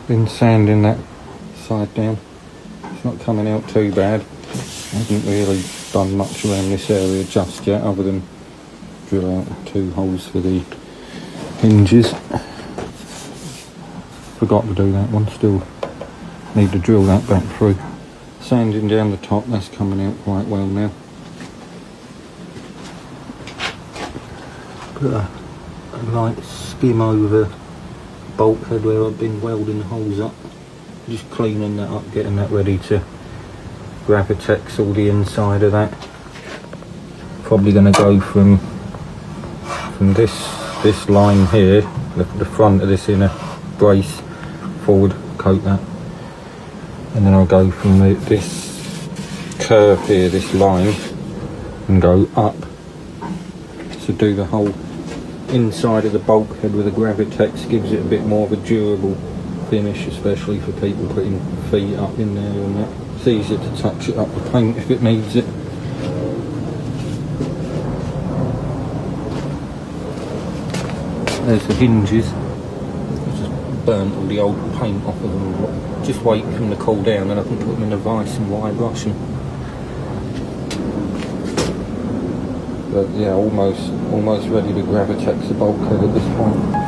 Been sanding that side down. It's not coming out too bad. I haven't really done much around this area just yet, other than drill out 2 holes for the hinges. Forgot to do that one, still need to drill that back through. Sanding down the top, that's coming out quite well now. Put a light skim over bulkhead where I've been welding the holes up. Just cleaning that up, getting that ready to gravitex all the inside of that. Probably going to go from this line here, the front of this inner brace forward, coat that, and then I'll go from this curve here, this line, and go up to do the whole inside of the bulkhead with the gravitex. Gives it a bit more of a durable finish, especially for people putting feet up in there, and that. It's easier to touch it up with paint if it needs it. There's the hinges. I just burnt all the old paint off of them. Just wait for them to cool down and I can put them in a vice and wire brush them. But yeah, almost ready to gravitex the bulkhead at this point.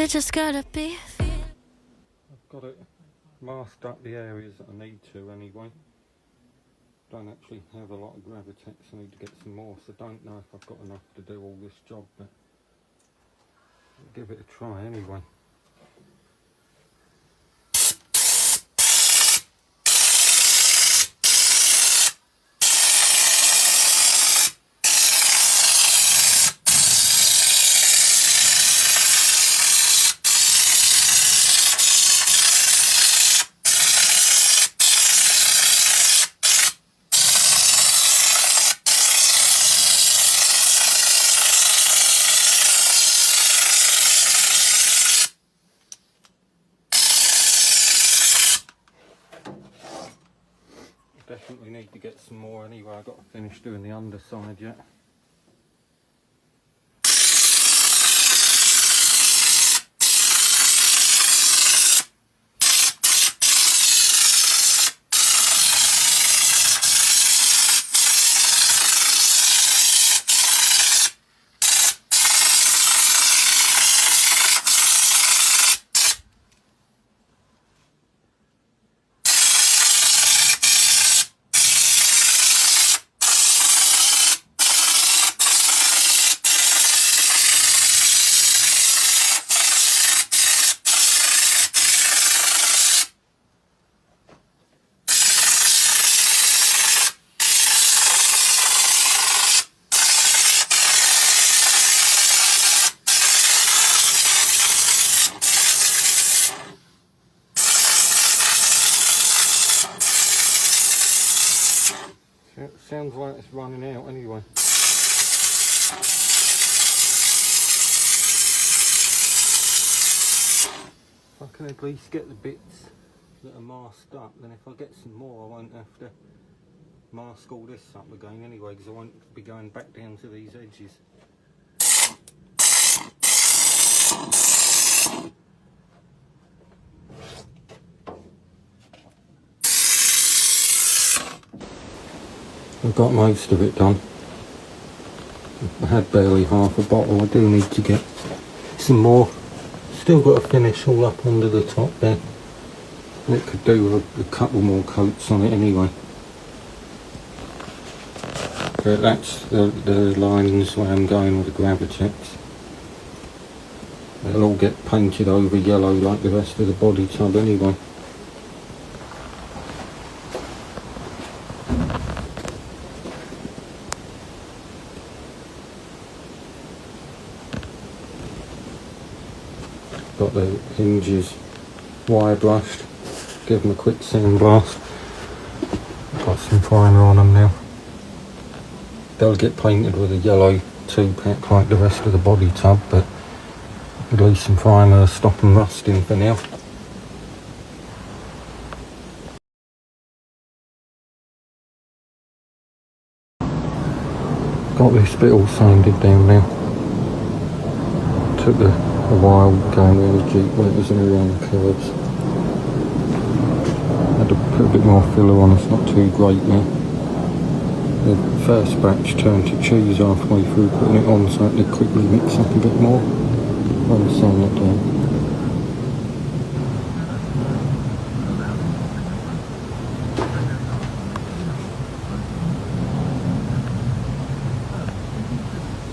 Just gotta be. I've got it masked up the areas that I need to anyway. Don't actually have a lot of gravitex, I need to get some more, so don't know if I've got enough to do all this job, but I'll give it a try anyway. Definitely need to get some more anyway. I've got to finish doing the underside yet. It sounds like it's running out anyway. If I can at least get the bits that are masked up, then if I get some more I won't have to mask all this up again anyway, because I won't be going back down to these edges. I've got most of it done. I had barely half a bottle. I do need to get some more. Still got to finish all up under the top there. It could do with a couple more coats on it anyway. But that's the lines where I'm going with the gravitex. It'll all get painted over yellow like the rest of the body tub anyway. Got the hinges wire brushed, give them a quick sandblast. Got some primer on them now. They'll get painted with a yellow 2-pack like the rest of the body tub, but at least some primer to stop them rusting for now. Got this bit all sanded down now. Took a while going around the Jeep when it was in around the curves. Had to put a bit more filler on, it's not too great now. The first batch turned to cheese halfway through putting it on, so I had to quickly mix up a bit more and sand it down.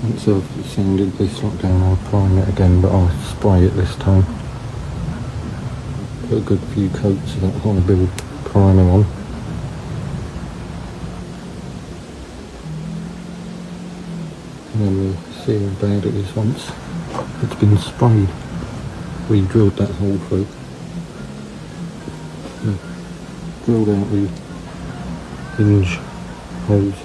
Once I've sanded this lot down, I'll prime it again, but I'll spray it this time. Put a good few coats of that high build primer on. And then we'll see how bad it is once it's been sprayed. We drilled that hole through. Drilled out the hinge holes.